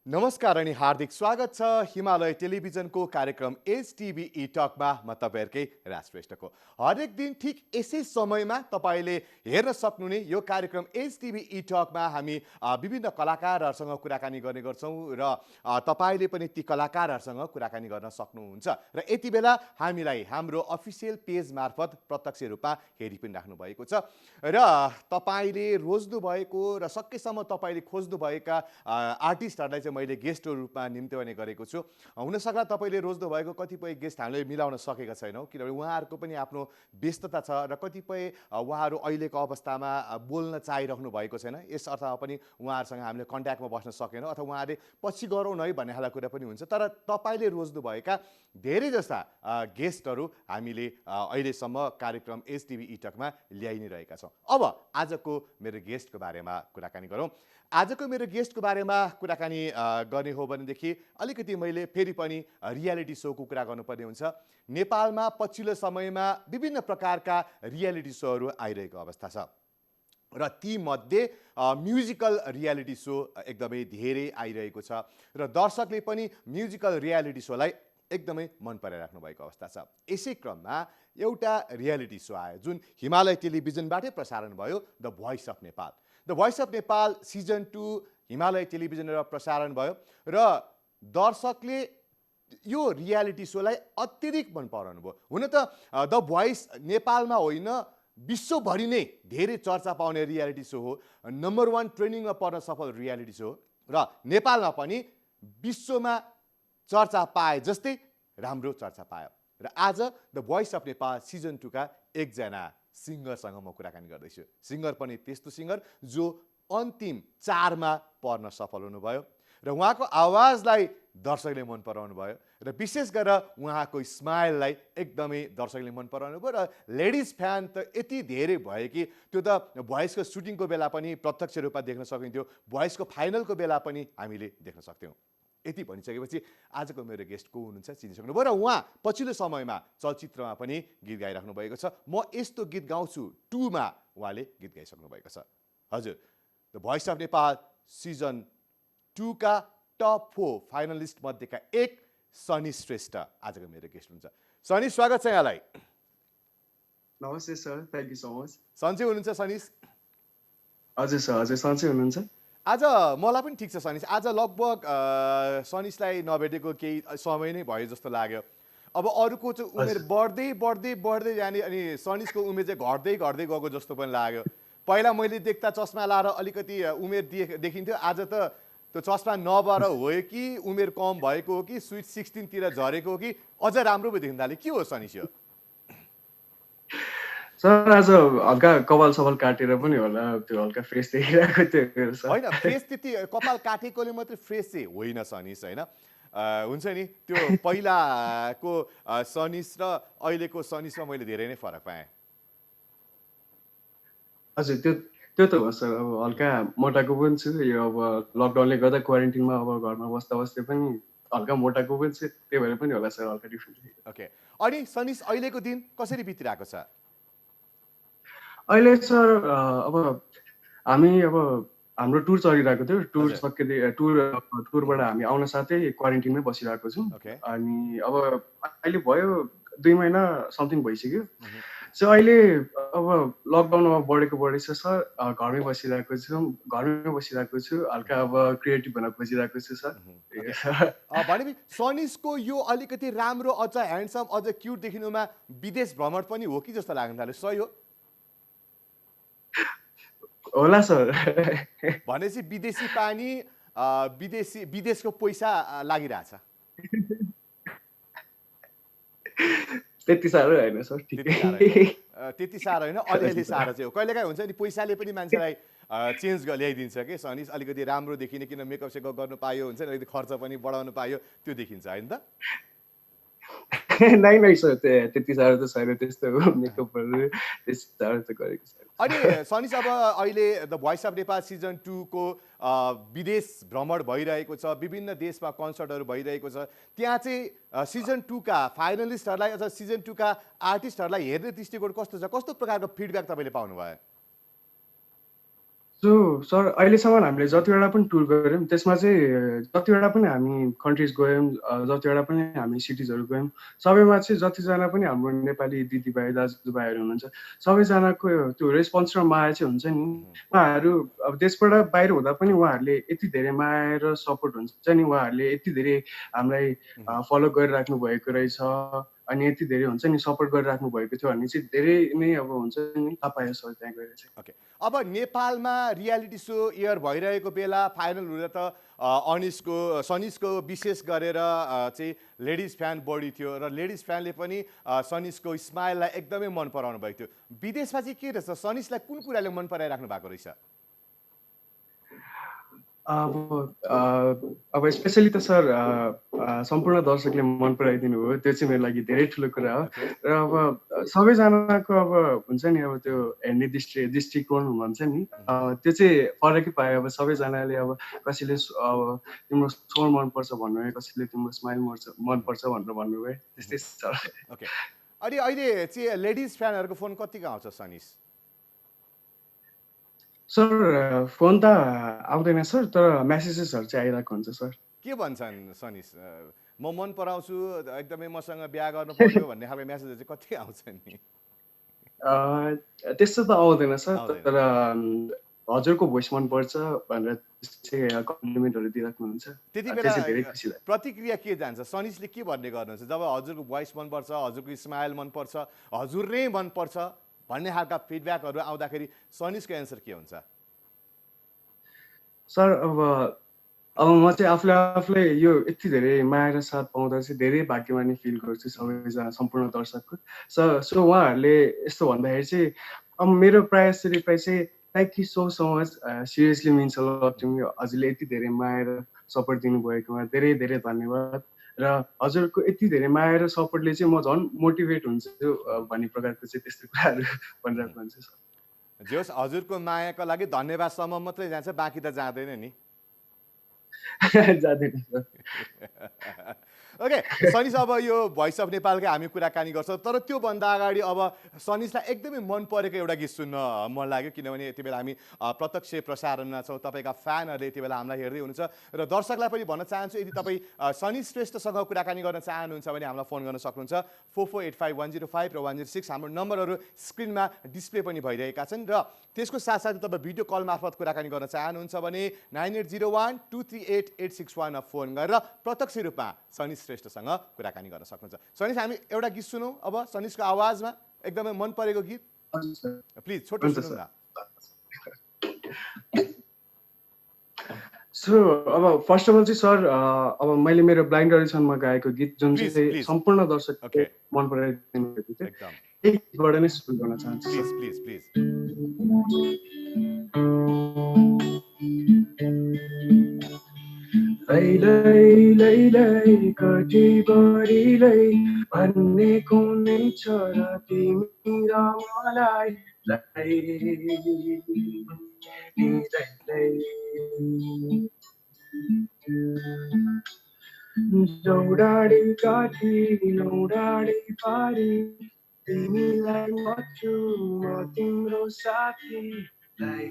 नमस्कार अनि हार्दिक स्वागत छ हिमालय टेलिभिजनको कार्यक्रम एचटिभी ई टकमा म तपाईहरुकै राजश्रेष्ठको। हरेक दिन ठीक यसै समयमा तपाईले हेर्न सक्नुहुने यो कार्यक्रम एचटिभी ई टकमा हामी विभिन्न कलाकारहरुसँग कुराकानी गर्ने गर्छौं र तपाईले पनि ती कलाकारहरुसँग कुराकानी गर्न सक्नुहुन्छ र यति बेला हामीलाई हाम्रो अफिसियल पेज मार्फत प्रत्यक्ष रूपमा हेरि पनि राख्नु भएको छ र तपाईले रोज्नु भएको र सकेसम्म तपाईले खोज्नु भएका आर्टिस्टहरुलाई चाहिँ मैले गेस्टको रूपमा निम्त्याउने गरेको छु। हुन सक्ला तपाईले रोज्नु भएको कतिपय गेस्ट हामीले मिलाउन सकेका छैनौं किनभने उहाँहरुको पनि आफ्नो व्यस्तता छ र कतिपय उहाँहरु अहिलेको अवस्थामा बोल्न चाहिराख्नु भएको छैन। यस अर्थमा पनि उहाँहरुसँग हामीले कन्ट्याक्टमा बस्न सकेनौं अथवा उहाँहरुले पछि गरौँ न है भन्ने खालको कुरा पनि हुन्छ। तर तपाईले रोज्नु भएका धेरै जस्ता गेस्टहरु हामीले अहिलेसम्म कार्यक्रम एचटिभी ई टकमा ल्याइ नै रहेका छौं। अब आजको मेरो गेस्टको बारेमा कुराकानी गरौँ। आजको मेरो गेस्टको बारेमा कुराकानी गर्ने हो भनेदेखि अलिकति मैले फेरि पनि रियालिटी शोको कुरा गर्नुपर्ने हुन्छ। नेपालमा पछिल्लो समयमा विभिन्न प्रकारका रियालिटी शोहरू आइरहेको अवस्था छ र ती मध्ये म्युजिकल रियालिटी शो एकदमै धेरै आइरहेको छ र दर्शकले पनि म्युजिकल रियालिटी शोलाई एकदमै मन पराइराख्नु भएको अवस्था छ। यसै क्रममा एउटा रियालिटी शो आयो जुन हिमालय टेलिभिजनबाटै प्रसारण भयो, the voice of Nepal. The voice of Nepal season 2 Himalaya टेलिभिजनबाट प्रसारण भयो र दर्शकले यो रियालिटी शोलाई अत्यधिक मन पराउनु भयो। हुन त द भोइस नेपालमा होइन विश्वभरि नै धेरै चर्चा पाउने रियालिटी शो हो। नम्बर 1 ट्रेनिङमा पर्न सफल रियालिटी शो र नेपालमा पनि विश्वमा चर्चा पाए जस्तै राम्रो चर्चा पायो। र आज the voice of Nepal season 2 का एकजना सिंगरसँग म कुराकानी गर्दैछु। सिंगर पनि त्यस्तो सिंगर जो अन्तिम 4 मा पर्न सफल हुनुभयो र उहाँको आवाजलाई दर्शकले मन पराउनु भयो र विशेष गरेर उहाँको स्माइललाई एकदमै दर्शकले मन पराउनु भयो र लेडिज फ्यान त यति धेरै भयो कि त्यो त भोइसको सुटिङको बेला पनि प्रत्यक्ष रूपमा देख्न सकिन्थ्यो, भोइसको फाइनलको बेला पनि हामीले देख्न सक्थ्यौं। यति भनिसकेपछि आजको मेरो गेस्ट को हुनुहुन्छ चिनिसक्नुभयो र उहाँ पछिल्लो समयमा चलचित्रमा पनि गीत गाइराख्नु भएको छ। म यस्तो गीत गाउँछु 2 मा उहाँले गीत गाइसक्नु भएको छ। हजुर, the voice of Nepal season 2 का टप 4 फाइनलिस्ट मध्येका एक सनी श्रेष्ठ आजको मेरो गेस्ट हुनुहुन्छ। सनी, स्वागत छ यहाँलाई। नमस्ते sir, thank you so much. सन्चै हुनुहुन्छ सनी? हजुर सर, हजुर सन्चै हुनुहुन्छ? आज मलाई पनि ठिक छ सनी। आज लगभग सनीलाई नभेटेको केही समय नै भयो जस्तो लाग्यो। अब अरूको चाहिँ उमेर बढ्दै जाने अनि सनीको उमेर चाहिँ घट्दै गएको जस्तो पनि लाग्यो। पहिला मैले देख्दा चस्मा लाएर अलिकति उमेर देखिन्थ्यो, आज त त्यो चस्मा नभएर हो कि उमेर कम भएको हो कि स्विट 16 तिर झरेको हो कि अझ राम्रो पो देखिन थाल्यो। के हो सनी? सर आज हल्का कपाल सपाल काटेर पनि होला, त्यो हल्का फ्रेस देखिरहेको थियो सर। होइन, फ्रेस त्यति कपाल काटेकोले मात्रै फ्रेस चाहिँ होइन सनिस, होइन हुन्छ नि त्यो पहिलाको सनिस र अहिलेको सनिसमा मैले धेरै नै फरक पाएँ। हजुर त्यो त हो सर। अब हल्का मोटाको पनि छु, यो अब लकडाउनले गर्दा क्वारेन्टिनमा अब घरमा बस्दा पनि हल्का मोटाको पनि छु, त्यही भएर पनि होला सर हल्का डिफ्रेन्ट। ओके, अनि सनिस अहिलेको दिन कसरी बितिरहेको छ? अहिले सर अब हामी अब हाम्रो टुर चलिरहेको थियो, टुर सकिँदै टुरबाट हामी आउन साथै क्वारेन्टिनमै बसिरहेको छौँ। अनि अब अहिले भयो 2 महिना समथिङ भइसक्यो। सो अहिले अब लकडाउनमा बढेको छ सर, घरमै बसिरहेको छु, हल्का अब क्रिएटिभ भन्न खोजिरहेको छु सर। भनेपछि सनिसको यो अलिकति राम्रो अझ ह्यान्डसम अझ क्युट देखिनुमा विदेश भ्रमण पनि हो कि जस्तो लाग्न थाल्यो, सही हो? होला सर। भनेपछि विदेशी पानी विदेशको पैसा लागिरहेछ। त्यति साह्रो होइन सर, त्यति साह्रो होइन, अलिअलि साह्रो चाहिँ हो। कहिलेकाहीँ हुन्छ नि पैसाले पनि मान्छेलाई चेन्ज ल्याइदिन्छ कि सनिस, अलिकति राम्रो देखिने किन मेकअप सेकअप गर्नु पायो हुन्छ नि, अलिकति खर्च पनि बढाउनु पायो, त्यो देखिन्छ होइन त? नै सर, त्यति साह्रो त छैन, त्यस्तो मेकअपहरू त्यस्तो साह्रो त गरेको छैन। अनि सनिस अब अहिले the voice of Nepal season 2 को विदेश भ्रमण भइरहेको छ, विभिन्न देशमा कन्सर्टहरू भइरहेको छ, त्यहाँ चाहिँ सिजन 2 का फाइनलिस्टहरूलाई अथवा सिजन 2 का आर्टिस्टहरूलाई हेर्ने दृष्टिकोण कस्तो छ? कस्तो प्रकारको फिडब्याक तपाईँले पाउनुभयो? सो सर अहिलेसम्म हामीले जतिवटा पनि टुर गऱ्यौँ त्यसमा चाहिँ जतिवटा पनि हामी कन्ट्रिज गयौँ जतिवटा पनि हामी सिटिजहरू गयौँ सबैमा चाहिँ जतिजना पनि हाम्रो नेपाली दिदीभाइ दाजुभाइहरू हुनुहुन्छ सबैजनाको त्यो रेस्पोन्स र माया चाहिँ हुन्छ नि उहाँहरू अब देशबाट बाहिर हुँदा पनि उहाँहरूले यति धेरै माया र सपोर्ट हुन्छ नि उहाँहरूले यति धेरै हामीलाई फलो गरिराख्नु भएको रहेछ अनि यति धेरै हुन्छ नि सपोर्ट गरिराख्नु भएको थियो भन्ने चाहिँ धेरै नै अब हुन्छ नि थाहा पायो सर त्यहाँ गएर चाहिँ। ओके, अब नेपालमा रियालिटी सो एयर भइरहेको बेला फाइनल हुँदा त सनिसको विशेष गरेर चाहिँ लेडिज फ्यान बढी थियो र लेडिज फ्यानले पनि सनिसको स्माइललाई एकदमै मन पराउनु भएको थियो। विदेशमा चाहिँ के रहेछ, सनिसलाई कुन कुराले मन पराइराख्नु भएको रहेछ? अब स्पेसली त सर सम्पूर्ण दर्शकले मन पराइदिनु भयो त्यो चाहिँ मेरो लागि धेरै ठुलो कुरा हो र अब सबैजनाको अब हुन्छ नि अब त्यो हेर्ने दृष्टिकोण भन्छ नि त्यो चाहिँ फरकै पायो अब सबैजनाले अब कसैले अब तिम्रो स्वर मनपर्छ भन्नुभयो कसैले तिम्रो स्माइल मनपर्छ भनेर भन्नुभयो त्यस्तै छ। ओके, अनि अहिले चाहिँ लेडिज फ्यानहरूको फोन कतिको आउँछ सनिस? सर फोन त आउँदैन सर तर मेसेजेसहरू चाहिँ आइरहेको हुन्छ सर। के भन्छन् सनिस? म मन पराउँछु, एकदमै मसँग बिहा गर्नु पर्यो भन्ने खालको मेसेजहरू चाहिँ कति आउँछ नि? त्यस्तो त आउँदैन सर आउँदैन। तर हजुरको भोइस मनपर्छ भनेर चाहिँ कम्प्लिमेन्टहरू दिइराख्नुहुन्छ त्यति त्यो बेला चाहिँ धेरै खुसी लाग्यो। प्रतिक्रिया के जान्छ? सनिसले के भन्ने गर्नुहुन्छ जब हजुरको भोइस मनपर्छ, हजुरको स्माइल मनपर्छ, हजुर नै मनपर्छ भन्ने खालका फिडब्याकहरू आउँदाखेरि सनिसको एन्सर के हुन्छ? सर अब म चाहिँ आफूलाई यो यति धेरै माया र साथ पाउँदा चाहिँ धेरै भाग्यमानी फिल गर्छु सबैजना सम्पूर्ण दर्शकको। सो उहाँहरूले यस्तो भन्दाखेरि चाहिँ अब मेरो प्रायः रिप्लाई चाहिँ thank you so much seriously means a lot to me हजुरले यति धेरै माया र सपोर्ट दिनुभएकोमा धेरै धेरै धन्यवाद र हजुरको यति धेरै माया र सपोर्टले चाहिँ म झन् मोटिभेट हुन्छु भन्ने प्रकारको चाहिँ त्यस्तो कुराहरू भनिरहेको हुन्छ सर। जे होस्, हजुरको मायाको लागि धन्यवादसम्म मात्रै जान्छ, बाँकी त जाँदैन नि। जाँदैन सर। ओके, सनिस अब यो भोइस अफ नेपालकै हामी कुराकानी गर्छौँ तर त्योभन्दा अगाडि अब सनिसलाई एकदमै मन परेको एउटा गीत सुन्न मन लाग्यो किनभने यति बेला हामी प्रत्यक्ष प्रसारणमा छौँ, तपाईँका फ्यानहरूले यति बेला हामीलाई हेर्दै हुनुहुन्छ र दर्शकलाई पनि भन्न चाहन्छु यदि तपाईँ सनिस श्रेष्ठसँग कुराकानी गर्न चाहनुहुन्छ भने हामीलाई फोन गर्न सक्नुहुन्छ 4485 105 र 106 हाम्रो नम्बरहरू स्क्रिनमा डिस्प्ले पनि भइरहेका छन् र त्यसको साथसाथै तपाईँ भिडियो कल मार्फत कुराकानी गर्न चाहनुहुन्छ भने 9801238861 फोन गरेर प्रत्यक्ष रूपमा सनिस श्रेष्ठसँग कुराकानी गर्न सक्नुहुन्छ। सनिस, हामी एउटा गीत सुनौँ अब सनिसको आवाजमा, एकदमै मन परेको गीत, प्लिज छोटो सुनौँ न। सो अब फर्स्ट अफ अल चाहिँ सर अब मैले मेरो ब्लाइन्ड अडिसनमा गाएको गीत जुन चाहिँ सम्पूर्ण दर्शकले मन पराइदिनु भएको थियो त्यही गीतबाट नै सुरु गर्न चाहन्छु। Please please please. लैलै कटिबरीलै भन्ने कुनै छ र तिमी र मलाई दौडाडी काटी नौडाडी पारी तिमीलाई मच्छु म तिम्रो साथीलाई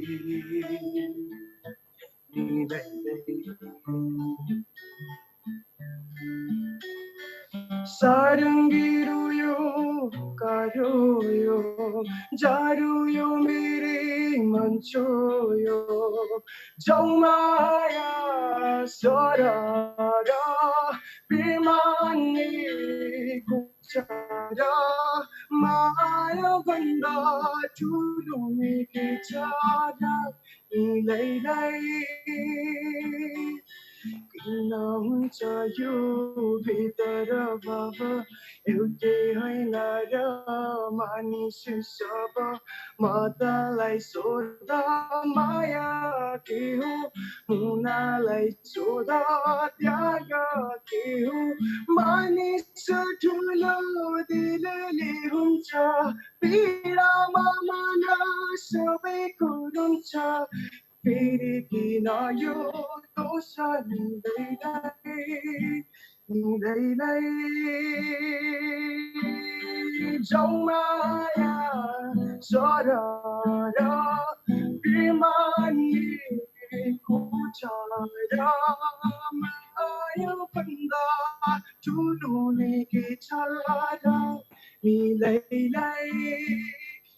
सारङ्गी रोयो कारोयो जारुयो मेरे मन छोयो जौमाया सरर बेमान्ने कुचार माया भन्दा ठुलो के छ किन हुन्छ यो भित्र भाव एउटै होइन र मानिस सब म तँलाई सोध माया के हो मुनालाई सोध त्याग के हो मानिस ठुलो दिलले हुन्छ पीडामा मन सबैको रुन्छ फेरि किन यो दोष निदैलाई जौमाया सरर बेमानी आयो भन्दा ठुलो के छ र मिलैलाई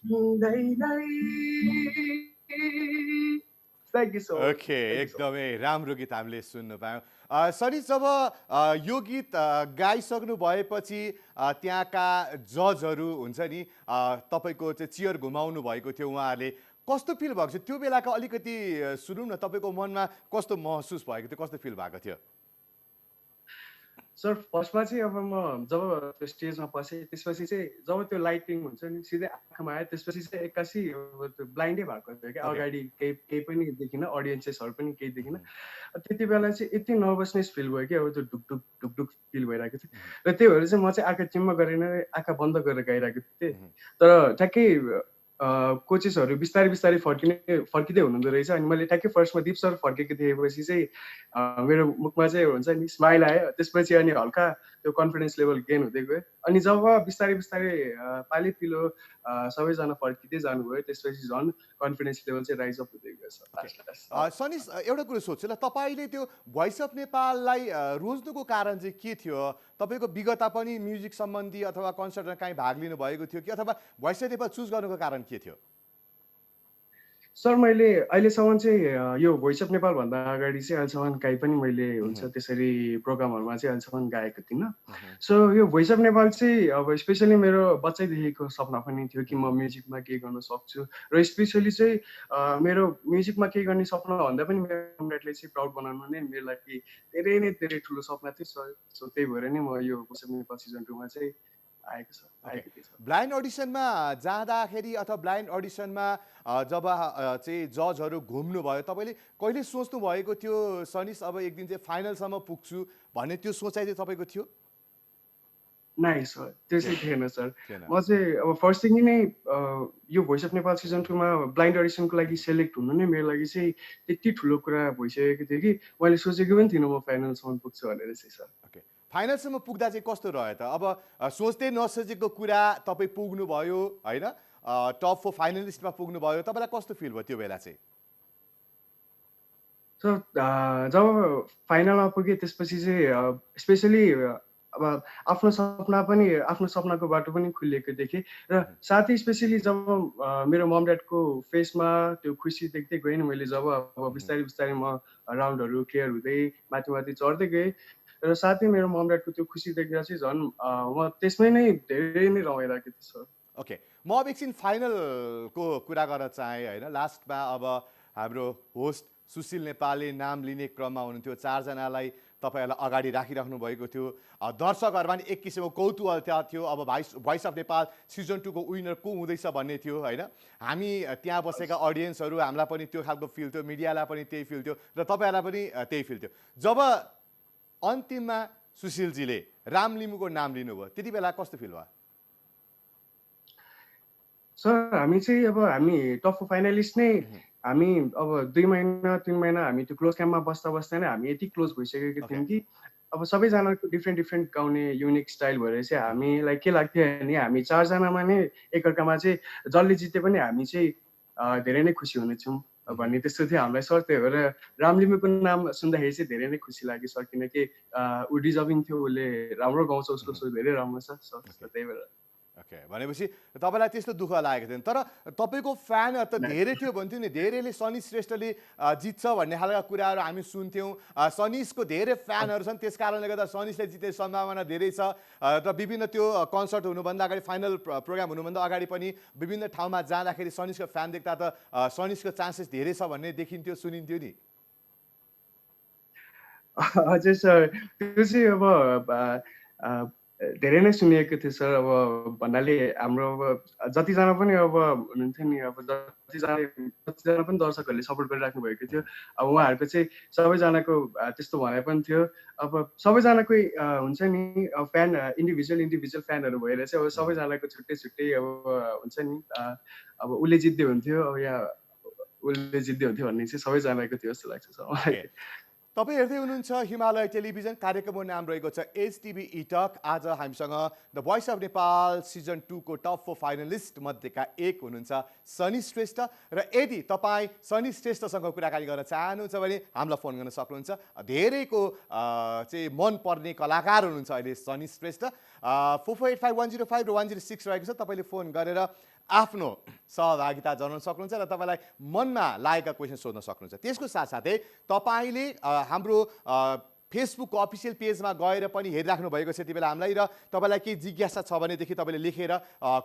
मिलैलाई thank you so much okay, thank you so एकदमै राम्रो गीत हामीले सुन्न पायौँ। सनी, जब यो गीत गाइसक्नु भएपछि त्यहाँका जजहरू हुन्छ नि, तपाईँको चाहिँ चियर घुमाउनु भएको थियो, उहाँहरूले कस्तो फिल भएको थियो त्यो बेलाको अलिकति सुनौँ न, तपाईँको मनमा कस्तो महसुस भएको थियो, कस्तो फिल भएको थियो? सर फर्स्टमा चाहिँ अब म जब त्यो स्टेजमा पसेँ त्यसपछि चाहिँ जब त्यो लाइटिङ हुन्छ नि सिधै आँखामा आयो त्यसपछि चाहिँ एक्कासी अब त्यो ब्लाइन्डै भएको थियो क्या ओके। अगाडि केही केही पनि देखिनँ अडियन्सेसहरू पनि केही देखिनँ त्यति बेला चाहिँ यति नर्भसनेस फिल भयो कि अब त्यो ढुकढुक ढुकढुक फिल भइरहेको थियो र त्यही भएर चाहिँ म चाहिँ आँखा चिम्म गरेर आँखा बन्द गरेर गाइरहेको थिएँ तर ठ्याक्कै कोचेसहरू बिस्तारै बिस्तारै फर्किँदै हुनुहुँदो रहेछ अनि मैले ठ्याक्कै फर्स्टमा दिप सर फर्केको थिएपछि चाहिँ मेरो मुखमा चाहिँ हुन्छ नि स्माइल आयो त्यसपछि अनि हल्का त्यो कन्फिडेन्स लेभल गेन हुँदै गयो अनि जब बिस्तारै बिस्तारै पाली पिलो सबैजना फर्किँदै जानुभयो त्यसपछि झन् कन्फिडेन्स लेभल चाहिँ राइज अप हुँदै गयो सर सनी, एउटा कुरो सोध्छु ल, तपाईँले त्यो भोइस अफ नेपाललाई रोज्नुको कारण चाहिँ के थियो? तपाईँको विगतमा पनि म्युजिक सम्बन्धी अथवा कन्सर्टमा काहीँ भाग लिनु भएको थियो कि, अथवा भोइस अफ नेपाल चुज गर्नुको कारण के थियो? सर मैले अहिलेसम्म चाहिँ यो भोइस अफ नेपाल भन्दा अगाडि चाहिँ अहिलेसम्म काहीँ पनि मैले हुन्छ त्यसरी प्रोग्रामहरूमा चाहिँ अहिलेसम्म गाएको थिइनँ सो यो भोइस अफ नेपाल चाहिँ अब स्पेसली मेरो बच्चैदेखिको सपना पनि थियो कि म म्युजिकमा केही गर्न सक्छु र स्पेसली चाहिँ मेरो म्युजिकमा केही गर्ने सपना भन्दा पनि मेरो कमरेडले चाहिँ प्राउड बनाउनु नै मेरो लागि धेरै नै धेरै ठुलो सपना थियो सो त्यही भएर नै म यो भोइस अफ नेपाल सिजन 2 मा चाहिँ आएको थिएँ सर ब्लाइन्ड अडिसनमा जाँदाखेरि अथवा ब्लाइन्ड अडिसनमा जब चाहिँ जजहरू घुम्नुभयो, तपाईँले कहिले सोच्नु भएको थियो सनिस अब एक दिन चाहिँ फाइनलसम्म पुग्छु भन्ने त्यो सोचाइ चाहिँ तपाईँको थियो? नाइ सर त्यो चाहिँ थिएन सर थिएन। म चाहिँ अब फर्स्टदेखि नै यो भोइस अफ नेपाल सिजन 2 मा ब्लाइन्ड अडिसनको लागि सेलेक्ट हुनु नै मेरो लागि चाहिँ त्यति ठुलो कुरा भइसकेको थियो कि मैले सोचेको पनि थिइनँ म फाइनलसम्म पुग्छु भनेर चाहिँ सर ओके, फाइनलसम्म पुग्दा चाहिँ कस्तो रह्यो त? अब सोच्दै नसोचेको कुरा तपाईँ पुग्नुभयो होइन, टप 4 फाइनलिस्टमा पुग्नुभयो, तपाईँलाई कस्तो फिल भयो त्यो बेला चाहिँ? सो जब फाइनलमा पुगेँ त्यसपछि चाहिँ स्पेसली अब आफ्नो सपनाको बाटो पनि खुलिएको देखेँ र साथै स्पेसली जब मेरो मम ड्याडको फेसमा त्यो खुसी देख्दै गएँ नि मैले जब अब बिस्तारै बिस्तारै म राउन्डहरू क्लियर हुँदै माथि माथि चढ्दै गएँ र साथै मेरो मम ड्याडको त्यो खुसी देख्दा चाहिँ झन् म त्यसमै नै धेरै नै रमाइरहेको थिएँ सर ओके, म अब एकछिन फाइनलको कुरा गर्न चाहेँ होइन। लास्टमा अब हाम्रो होस्ट सुशील नेपालले नाम लिने क्रममा हुनुहुन्थ्यो, चारजनालाई तपाईँहरूलाई अगाडि राखिराख्नु भएको थियो, दर्शकहरूमा नि एक किसिमको कौतूहल थियो, अब भोइस अफ नेपाल सिजन 2 को विनर को हुँदैछ भन्ने थियो होइन। हामी त्यहाँ बसेका अडियन्सहरू हामीलाई पनि त्यो खालको फिल थियो, मिडियालाई पनि त्यही फिल थियो र तपाईँहरूलाई पनि त्यही फिल थियो। जब अन्तिममा सुशीलजीले रामलिमुको नाम लिनुभयो त्यति बेला कस्तो फिल भयो? सर हामी टप 4 फाइनलिस्ट नै हामी अब 2 महिना 3 महिना हामी त्यो क्लोज क्याम्पमा बस्दा नै हामी यति क्लोज भइसकेको थियौँ कि अब सबैजनाको डिफ्रेन्ट गाउने युनिक स्टाइल भएर चाहिँ हामीलाई के लाग्थ्यो भने हामी चारजनामा नै एकअर्कामा चाहिँ जसले जिते पनि हामी चाहिँ धेरै नै खुसी हुनेछौँ भन्ने त्यस्तो थियो हामीलाई सर त्यही भएर रामलिमुको नाम सुन्दाखेरि चाहिँ धेरै नै खुसी लाग्यो सर किनकि ऊ डिजर्भिङ थियो उसले राम्रो गाउँछ उसको स्वर धेरै राम्रो छ सर त्यही भएर ओके, भनेपछि तपाईँलाई त्यस्तो दुःख लागेको थिएन, तर तपाईँको फ्यानहरू त धेरै थियो भन्थ्यो नि, धेरैले सनी श्रेष्ठले जित्छ भन्ने खालका कुराहरू हामी सुन्थ्यौँ। सनिसको धेरै फ्यानहरू छन्, त्यस कारणले गर्दा सनिसले जित्ने सम्भावना धेरै छ र विभिन्न त्यो कन्सर्ट हुनुभन्दा अगाडि फाइनल प्रोग्राम हुनुभन्दा अगाडि पनि विभिन्न ठाउँमा जाँदाखेरि सनिसको फ्यान देख्दा त सनिसको चान्सेस धेरै छ भन्ने देखिन्थ्यो, सुनिन्थ्यो नि। हजुर सर त्यो चाहिँ अब धेरै नै सुनिएको थियो सर अब भन्नाले हाम्रो अब जतिजना पनि अब हुनुहुन्थ्यो नि अब जतिजना पनि दर्शकहरूले सपोर्ट गरिराख्नु भएको थियो अब उहाँहरूको चाहिँ सबैजनाको त्यस्तो भनाइ पनि थियो अब सबैजनाकै हुन्छ नि फ्यान इन्डिभिजुअल फ्यानहरू भएर चाहिँ अब सबैजनाको छुट्टै छुट्टै अब हुन्छ नि अब उसले जित्दै हुन्थ्यो अब या उसले जित्दै हुन्थ्यो भन्ने चाहिँ सबैजनाको थियो जस्तो लाग्छ सर मलाई तपाईँ हेर्दै हुनुहुन्छ हिमालय टेलिभिजन। कार्यक्रमको नाम रहेको छ एचटिभी इटक। आज हामीसँग the voice of Nepal season 2 को टप 4 फाइनलिस्ट मध्येका एक हुनुहुन्छ सनी श्रेष्ठ। र यदि तपाईँ सनी श्रेष्ठसँग कुराकानी गर्न चाहनुहुन्छ भने हामीलाई फोन गर्न सक्नुहुन्छ। धेरैको चाहिँ मनपर्ने कलाकार हुनुहुन्छ अहिले सनी श्रेष्ठ। 4485 105 र 106 रहेको छ। तपाईँले फोन गरेर आफ्नो सहभागिता जनाउन सक्नुहुन्छ र तपाईँलाई मनमा लागेका क्वेसन सोध्न सक्नुहुन्छ। त्यसको साथसाथै तपाईँले हाम्रो फेसबुकको अफिसियल पेजमा गएर पनि हेरिराख्नु भएको छ यति बेला हामीलाई, र तपाईँलाई केही जिज्ञासा छ भनेदेखि तपाईँले लेखेर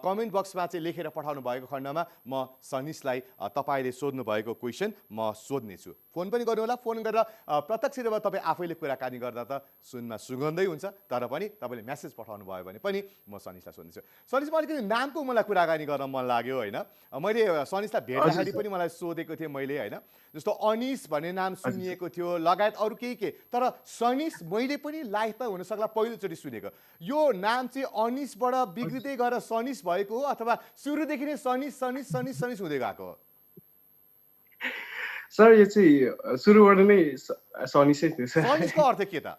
कमेन्ट बक्समा चाहिँ लेखेर पठाउनु भएको खण्डमा म सनिसलाई तपाईँले सोध्नु भएको क्वेसन म सोध्नेछु। फोन पनि गर्नुहोला। फोन गरेर प्रत्यक्ष रूपमा तपाईँ आफैले कुराकानी गर्दा त सुनमा सुगन्धै हुन्छ, तर पनि तपाईँले मेसेज पठाउनु भयो भने पनि म सनिसलाई सोध्नेछु। सनिसमा अलिकति नामको मलाई कुराकानी गर्न मन लाग्यो होइन। मैले सनिसलाई भेट्दाखेरि पनि मलाई सोधेको थिएँ मैले होइन, जस्तो अनिस भन्ने नाम सुनिएको थियो लगायत अरू के, तर सनिस मैले पनि लाइफमा हुनसक्ला पहिलोचोटि सुनेको। यो नाम चाहिँ अनिसबाट बिग्रिँदै गएर सनिस भएको हो अथवा सुरुदेखि नै सनिस सनिस सनिस सनिस हुँदै गएको हो? सर यो चाहिँ सुरुबाट नै सनिसै थियो सर। सनिसको अर्थ के त?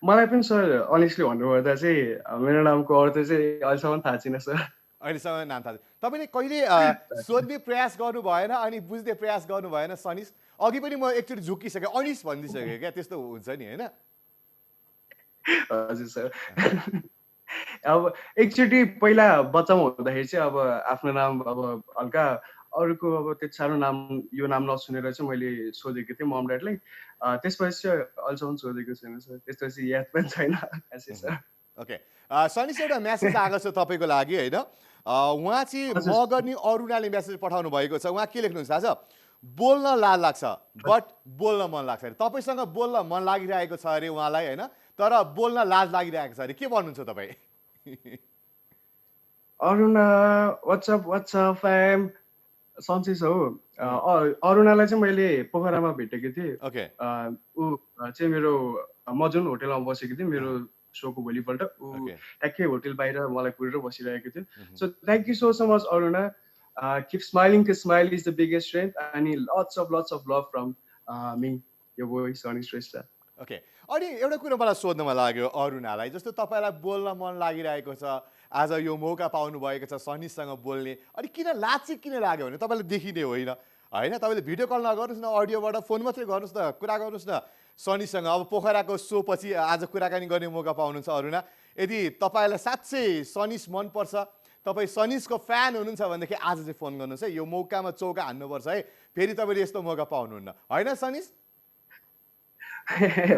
मलाई पनि सर अनेस्टली भन्नुपर्दा चाहिँ मेरो नामको अर्थ चाहिँ अहिलेसम्म थाहा छैन सर। अहिलेसम्म नाम थाहा छैन। तपाईँले कहिले सोध्ने प्रयास गर्नु भएन अनि बुझ्ने प्रयास गर्नु भएन सनिस? अघि पनि म एकचोटि झुकिसकेँ, अनिस भनिदिइसकेँ क्या, त्यस्तो हुन्छ नि होइन? हजुर सर। अब एकचोटि पहिला बच्चामा हुँदाखेरि चाहिँ अब आफ्नो नाम अब हल्का अरूको अब त्यति साह्रो नाम यो नाम नसुनेर चाहिँ मैले सोधेको थिएँ मम ड्याडलाई। त्यसपछि चाहिँ अहिलेसम्म सोधेको छैन सर, त्यसपछि याद पनि छैन खासै सर। ओके, सनिस एउटा मेसेज आएको छ तपाईँको लागि होइन। उहाँ चाहिँ हजुर। मगर्नी अरुणाले मेसेज पठाउनु भएको छ। उहाँ के लेख्नुहुन्छ थाहा छ? बोल्न लाज लाग्छ बट बोल्न मन लाग्छ अरे। तपाईँसँग बोल्न मन लागिरहेको छ अरे उहाँलाई होइन, तर बोल्न लाज लागिरहेको छ अरे। के भन्नुहुन्छ तपाईँ? अरुणा वाट्सअप फ्याम सन्चै छ हो। अरुणालाई चाहिँ मैले पोखरामा भेटेको थिएँ। ओके, ऊ चाहिँ मेरो म जुन होटेलमा बसेको थिएँ मेरो सोको भोलिपल्ट ऊ ओके, ट्याक्कै होटेल बाहिर मलाई कुरेर बसिरहेको थियो। So thank you so much Aruna. Keep smiling, the smile is the biggest strength अनि lots of love from me यो बोय सनी श्रेष्ठ। ओके। अनि एउटा कुरो मलाई सोध्नमा लाग्यो अरुणालाई, जस्तो तपाईँलाई बोल्न मन लागिरहेको छ, आज यो मौका पाउनु भएको छ सनिसँग बोल्ने, अनि किन लाज चाहिँ किन लाग्यो भने तपाईँले देखिने होइन होइन? तपाईँले भिडियो कल नगर्नुहोस् न, अडियोबाट फोन मात्रै गर्नुहोस् न, कुरा गर्नुहोस् न सनीसँग। अब पोखराको सो पछि आज कुराकानी गर्ने मौका पाउनुहुन्छ अरुणा। यदि तपाईँलाई साँच्चै सनिस मनपर्छ, तपाईँ सनिसको फ्यान हुनुहुन्छ भनेदेखि आज चाहिँ फोन गर्नुहोस् है। यो मौकामा चौका हान्नुपर्छ है, फेरि तपाईँले यस्तो मौका पाउनुहुन्न होइन सनिस?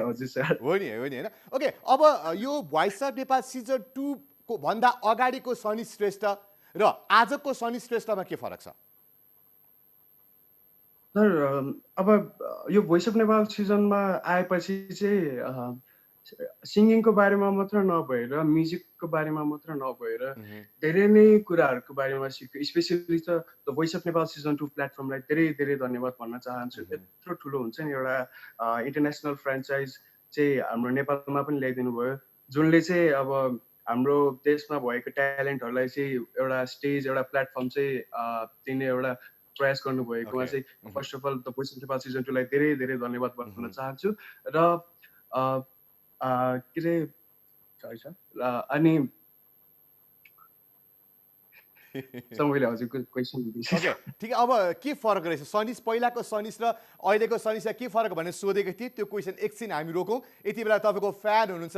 हजुर सर। हो नि होइन। ओके, अब यो भोइस अफ नेपाल सिजन 2 को भन्दा अगाडिको सनी श्रेष्ठ र आजको सनी श्रेष्ठमा के फरक छ? सर अब यो भोइस अफ नेपाल सिजनमा आएपछि चाहिँ सिङ्गिङको बारेमा मात्र नभएर म्युजिकको बारेमा मात्र नभएर धेरै नै कुराहरूको बारेमा सिक्यो। स्पेसली त the voice of Nepal season 2 प्लेटफर्मलाई धेरै धेरै धन्यवाद भन्न चाहन्छु। यत्रो ठुलो हुन्छ नि एउटा इन्टरनेसनल फ्रेन्चाइज चाहिँ हाम्रो नेपालमा पनि ल्याइदिनु भयो, जुनले चाहिँ अब हाम्रो देशमा भएको ट्यालेन्टहरूलाई चाहिँ एउटा स्टेज एउटा प्लेटफर्म चाहिँ दिने एउटा प्रयास गर्नुभएकोमा चाहिँ first of all the voice of Nepal season 2 लाई धेरै धेरै धन्यवाद भन्न चाहन्छु। र के अरे अनि मैले हजुरको क्वेसन ओके, ठिक। अब के फरक रहेछ सनिस, पहिलाको सनिस र अहिलेको सनिसमा के फरक भनेर सोधेको थिएँ। त्यो क्वेसन एकछिन हामी रोकौँ। यति बेला तपाईँको फ्यान हुनुहुन्छ,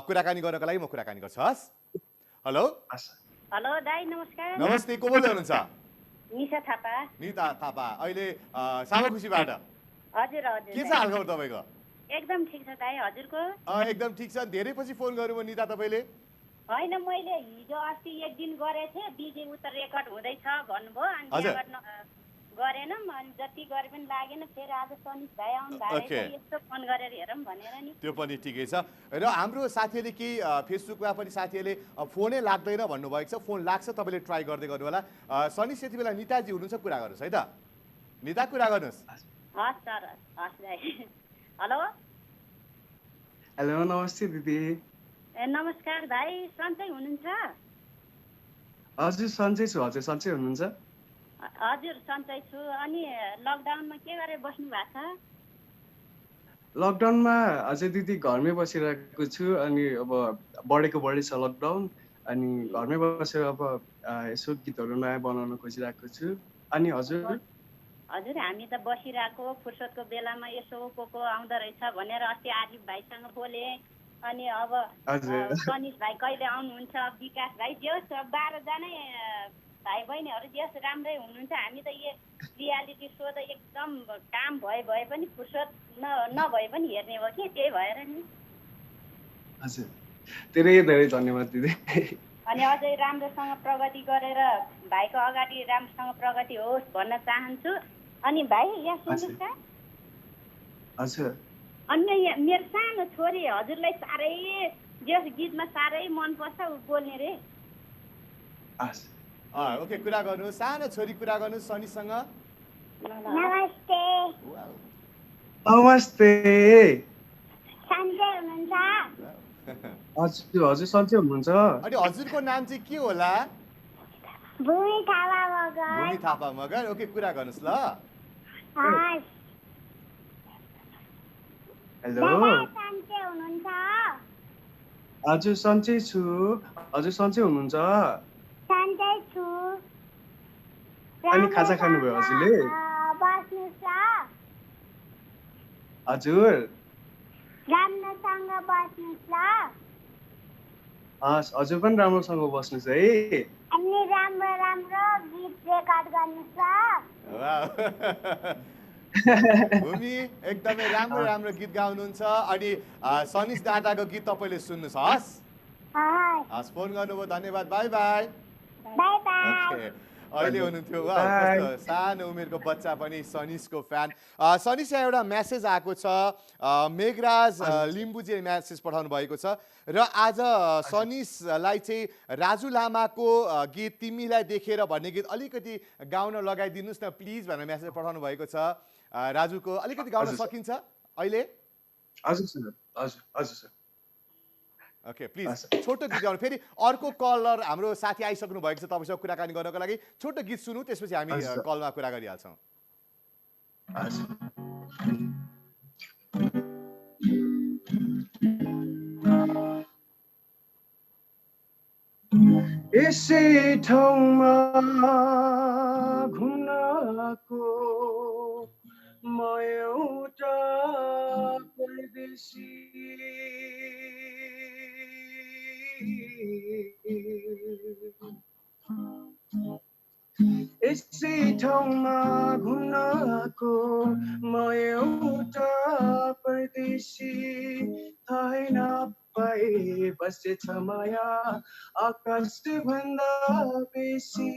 कुराकानी गर्नको लागि म कुराकानी गर्छु। हस्, हेलो हेलो दाइ नमस्कार। नमस्ते, को बोल्दै हुनुहुन्छ? निशा थापा। निता थापा, अहिले सामाखुसीबाट। हजुर हजुर। के छ हालखबर तपाईँको? एकदम ठिक छ दाइ, हजुरको? एकदम ठिक छ। धेरै पछि फोन गर्नुभयो निता तपाईँले। होइन मैले हिजो अस्ति एक दिन गरेको थिएँ, बिजी उता रेकर्ड हुँदैछ भन्नुभयो अनि त्यहाँबाट गरेनौँ, अनि जति गरे पनि लागेन। फेरि आज सनिस भाइ आउनु भएको यस्तो फोन गरेर हेरौँ भनेर नि। त्यो पनि ठिकै छ। र हाम्रो साथीहरूले केही फेसबुकमा पनि साथीहरूले फोनै लाग्दैन भन्नुभएको छ। फोन लाग्छ, तपाईँले ट्राई गर्दै गर्नु होला। सनिस यति बेला निताजी हुनुहुन्छ, कुरा गर्नुहोस् है त। निता कुरा गर्नुहोस्। हस् सर, हस् दाइ। हेलो हेलो नमस्ते दिदी। नमस्कार दाइ, सन्चै हुनुहुन्छ? हजुर सन्चै छु। हजुर सन्चै हुनुहुन्छ? हजुर सन्चै छु। अनि लकडाउनमा के गरेर बस्नु भएको छ? लकडाउनमा अझै दिदी घरमै बसिरहेको छु अनि अब बढेको बढी छ लकडाउन अनि घरमै बसेर अब यसो गीतहरू नयाँ बनाउन खोजिरहेको छु। अनि हजुर? हजुर हामी त बसिरहेको फुर्सदको बेलामा यसो को आउँदो रहेछ भनेर अस्ति आरिफ भाइसँग बोले। अनि अब सनिस भाइ कहिले आउनुहुन्छ, विकास भाइ जेहोस् 12 जनै भाइ बहिनीहरू जेहोस् राम्रै हुनुहुन्छ। हामी त यो रियालिटी सो त एकदम काम भए पनि फुर्सद नभए पनि हेर्ने हो कि, त्यही भएर नि। हजुर धेरै धेरै धन्यवाद दिदी। अनि अझै राम्रोसँग प्रगति गरेर भाइको अगाडि राम्रोसँग प्रगति होस् भन्न चाहन्छु। अनि भाइ यहाँ सुन्नुहोस् त। हजुर। अनि मेरो सानो छोरी हजुरलाई साह्रै जस गीतमा साह्रै मनपर्छ, ऊ बोल्ने रे। ओके, कुरा गर्नु। सानो छोरी कुरा गर्नु सनीसँग। नमस्ते। नमस्ते। सन्चै हुनुहुन्छ? हजुर हजुर सन्चै हुनुहुन्छ? अनि हजुरको नाम चाहिँ के होला? भूमि थापा मगर। भूमि थापा मगर। ओके, कुरा गर्नुस् ल। हेलो। सन्चै हुनुहुन्छ? हजुर सन्चै छु। हजुर सन्चै हुनुहुन्छ? सन्चै छु। अनि खाजा खानुभयो हजुरले? बस्नुस् ल। हजुर। राम्रोसँग बस्नुस् ल। हस्, हजुर पनि राम्रोसँग बस्नुस् है। अनि राम्रो राम्रो गीत रेकर्ड गर्नुस् ल। भूमि एकदमै राम्रो राम्रो गीत गाउनुहुन्छ। अनि सनिस दादाको गीत तपाईँले सुन्नुहोस्। हस्, फोन गर्नुभयो, धन्यवाद। By by. अहिले हुनुहुन्थ्यो कस्तो सानो उमेरको बच्चा पनि सनिसको फ्यान। सनिसलाई एउटा मेसेज आएको छ। मेघराज लिम्बुजीले मेसेज पठाउनु भएको छ र आज सनिसलाई चाहिँ राजु लामाको गीत तिमीलाई देखेर भन्ने गीत अलिकति गाउन लगाइदिनुहोस् न प्लिज भनेर मेसेज पठाउनु भएको छ। राजुको अलिकति गाउन सकिन्छ अहिले? हजुर सर, हजुर हजुर सर। ओके, प्लिज छोटो गीत गाउनु। फेरि अर्को कलर हाम्रो साथी आइसक्नु भएको छ तपाईँसँग कुराकानी गर्नको लागि। छोटो गीत सुनौँ, त्यसपछि हामी कलमा कुरा गरिहाल्छौँ। यसै ठाउँमा घुम्नको म एउटा परदेशी, यसै ठाउँमा घुम्नको म एउटा परदेशी, थाहै नपाए बसेछ माया आकाश भन्दा बेसी,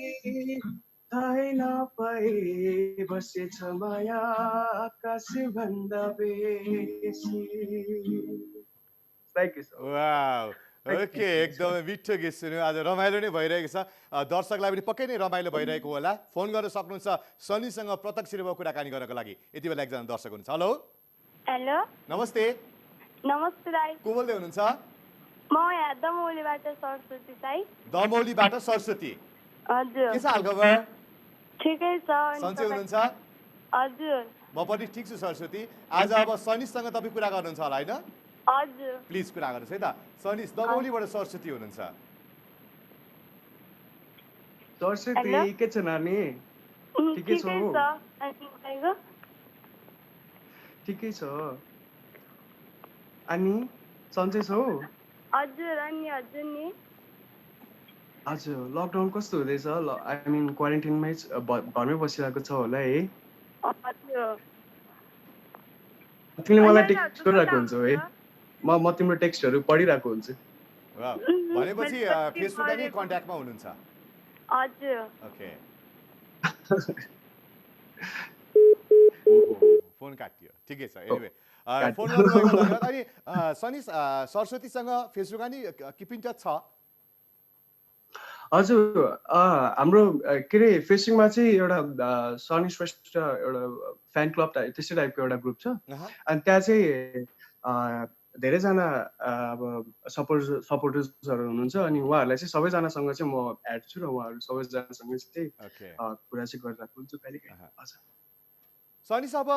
थाहै नपाए बसेछ माया आकाश भन्दा बेसी। ओके, एकदमै मिठो गीत सुन्यो। आज रमाइलो नै भइरहेको छ। दर्शकलाई पनि पक्कै नै रमाइलो भइरहेको होला। फोन गर्न सक्नुहुन्छ सनीसँग प्रत्यक्ष रूपमा कुराकानी गर्नको लागि। यति बेला एकजना दर्शक हुनुहुन्छ। हेलो। हेलो। नमस्ते। नमस्ते दाइ। को बोल्दै हुनुहुन्छ? म यहाँ दमौलीबाट सरस्वती दाइ। दमौलीबाट सरस्वती। हजुर। के छ हालखबर? ठिकै छ। सन्चै हुनुहुन्छ? हजुर। म पनि ठिक छु सरस्वती। आज अब सनीसँग तपाईँ कुरा गर्नुहुन्छ होला होइन? हजुर। प्लिज कुरा गर्नुहोस् है त। सनिस दमौलीबाट सरस्वती हुनुहुन्छ। सरस्वती के छ नानी? ठिकै छौ? ठिकै छ। अनि सन्चै छौ? हजुर। अनि हजुर नि? हजुर, लकडाउन कस्तो हुँदैछ? आई मिन क्वारेन्टाइनमै घरमै बसिरहेको छ होला है? हजुर। तिमीले मलाई टेक्स्ट गरिरहेको हुन्छौ है? म तिम्रो टेक्स्टहरू पढिरहेको हुन्छु। भनेपछि फेसबुकमा नै कन्ट्याक्टमा हुनुहुन्छ? हजुर। ओके। फोन काटियो, ठिकै छ। एनिवे फोन गर्नुभएको धन्यवाद। अनि सनिस सरस्वतीसँग फेसबुकमा नि किप इन टच छ? हजुर, हाम्रो के अरे फेसबुकमा चाहिँ एउटा सनी श्रेष्ठ एउटा फ्यान क्लब त्यस्तै टाइपको एउटा ग्रुप छ। अनि त्यहाँ चाहिँ धेरैजना अब सपोर्टर्सहरू हुनुहुन्छ अनि उहाँहरूलाई चाहिँ सबैजनासँग चाहिँ म एड छु र उहाँहरू सबैजनासँग चाहिँ कुरा चाहिँ गरिरहेको हुन्छु कहिलेकाहीँ। हजुर सनिस, अब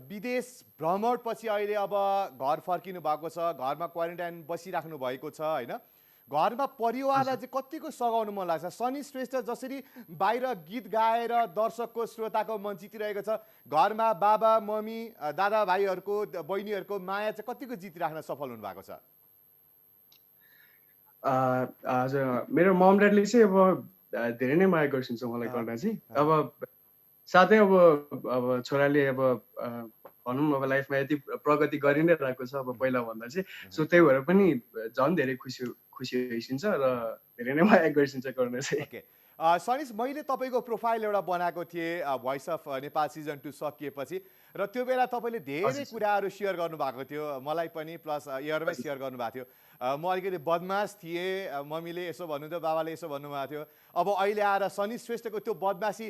विदेश भ्रमणपछि अहिले अब घर फर्किनु भएको छ, घरमा क्वारेन्टाइन बसिराख्नु भएको छ होइन, घरमा परिवारलाई चाहिँ कतिको सघाउनु मन लाग्छ? सनिस श्रेष्ठ जसरी बाहिर गीत गाएर दर्शकको श्रोताको मन जितिरहेको छ, घरमा बाबा मम्मी दादा भाइहरूको बहिनीहरूको माया चाहिँ कतिको जितिराख्न सफल हुनु भएको छ? हजुर मेरो मम ड्याडले चाहिँ अब धेरै नै माया गर्छिन्छ मलाई गर्दा चाहिँ। अब साथै अब छोराले अब भनौँ अब लाइफमा यति प्रगति गरि नै रहेको छ अब पहिला भन्दा चाहिँ, सो त्यही भएर पनि झन् धेरै खुसी होइसिन्छ र धेरै नै माया गर्छिन्छ गर्न चाहिँ। सनिस, मैले तपाईँको प्रोफाइल एउटा बनाएको थिएँ भोइस अफ नेपाल सिजन 2 सकिएपछि, र त्यो बेला तपाईँले धेरै कुराहरू सेयर गर्नुभएको थियो मलाई पनि, प्लस एयरमै सेयर गर्नुभएको थियो। म अलिकति बदमास थिएँ, मम्मीले यसो भन्नुहुन्थ्यो, बाबाले यसो भन्नुभएको थियो। अब अहिले आएर सनिस श्रेष्ठको त्यो बदमासी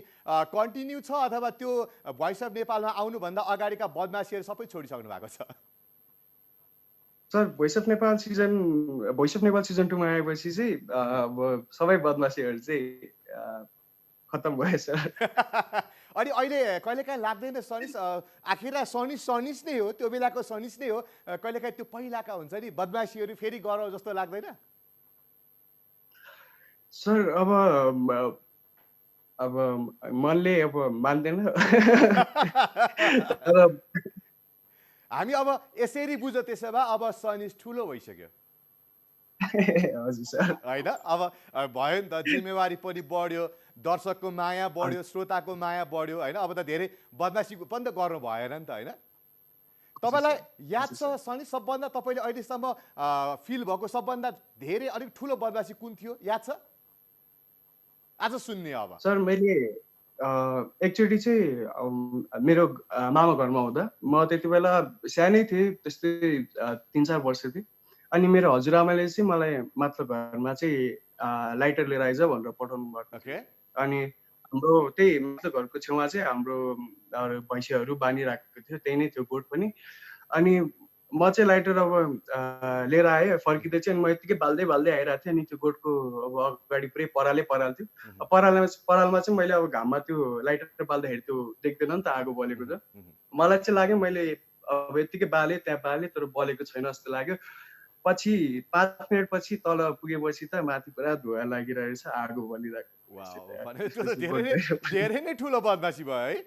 कन्टिन्यू छ अथवा त्यो भोइस अफ नेपालमा आउनुभन्दा अगाडिका बदमासीहरू सबै छोडिसक्नु भएको छ? Sir voice of Nepal season 2 मा आएपछि चाहिँ अब सबै बदमासीहरू चाहिँ खत्तम भयो सर। अनि अहिले कहिलेकाहीँ लाग्दैन सनिस आखिर सनिस नै हो, त्यो बेलाको सनिस नै हो, कहिलेकाहीँ त्यो पहिलाका हुन्छ नि बदमासीहरू फेरि गरौँ जस्तो लाग्दैन? सर अब मनले अब मान्दैन। हामी अब यसरी बुझ त्यसो भए अब सनिस ठुलो भइसक्यो। हजुर सर। होइन, अब भयो नि त, जिम्मेवारी पनि बढ्यो, दर्शकको माया बढ्यो, श्रोताको माया बढ्यो होइन, अब त धेरै बदमासी पनि त गर्नु भएन नि त होइन। तपाईँलाई याद छ सनिस सबभन्दा तपाईँले अहिलेसम्म फिल भएको सबभन्दा धेरै अलिक ठुलो बदमासी कुन थियो, याद छ? आज सुन्ने अब। सर मैले एकचोटि चाहिँ मेरो मामा घरमा हुँदा म त्यति बेला सानै थिएँ, त्यस्तै 3-4 वर्ष थिएँ। अनि मेरो हजुरआमाले चाहिँ मलाई माथिल्लो घरमा चाहिँ लाइटर लिएर आइज भनेर पठाउनु भएको। अनि हाम्रो त्यही माथिल्लो घरको छेउमा चाहिँ हाम्रो भैँसीहरू बानिरहेको थियो, त्यही नै थियो गोठ पनि। अनि म चाहिँ लाइटर अब लिएर आएँ, फर्किँदै चाहिँ म यतिकै बाल्दै आइरहेको थिएँ। अनि त्यो गोठको अब अगाडि पुरै परालै पराल थियो। परालमा चाहिँ मैले अब घाममा त्यो लाइटर बाल्दाखेरि त्यो देख्दैन नि त आगो बलेको त। मलाई चाहिँ लाग्यो मैले अब यतिकै बालेँ, त्यहाँ बालेँ, तर बलेको छैन जस्तो लाग्यो। पछि 5 मिनट पछि तल पुगेपछि त माथि पुरा धुवा लागिरहेछ, आगो बलिरहेको। धेरै नै ठुलो बदमासी भयो है।